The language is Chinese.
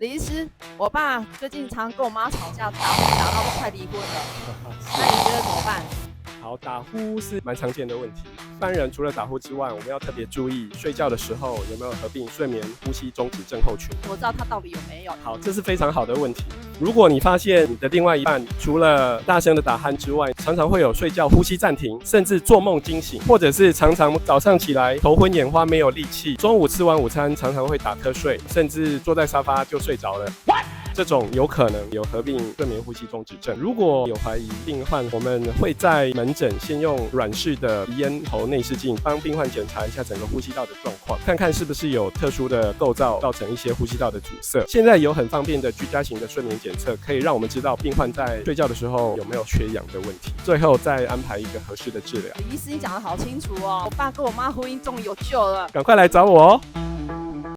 李医师，我爸最近常跟我妈吵架，打到都快离婚了，那你觉得怎么办？好，打呼是蛮常见的问题。一般人除了打呼之外，我们要特别注意睡觉的时候有没有合并睡眠呼吸中止症候群。我知道他到底有没有。好，这是非常好的问题。如果你发现你的另外一半除了大声的打鼾之外，常常会有睡觉呼吸暂停，甚至做梦惊醒，或者是常常早上起来头昏眼花没有力气，中午吃完午餐常常会打瞌睡，甚至坐在沙发就睡着了。这种有可能有合并睡眠呼吸中止症。如果有怀疑病患，我们会在门诊先用软式的鼻咽喉内视镜帮病患检查一下整个呼吸道的状况，看看是不是有特殊的构造造成一些呼吸道的阻塞。现在有很方便的居家型的睡眠检测，可以让我们知道病患在睡觉的时候有没有缺氧的问题，最后再安排一个合适的治疗。李医师，你讲得好清楚哦，我爸跟我妈婚姻终于有救了。赶快来找我哦。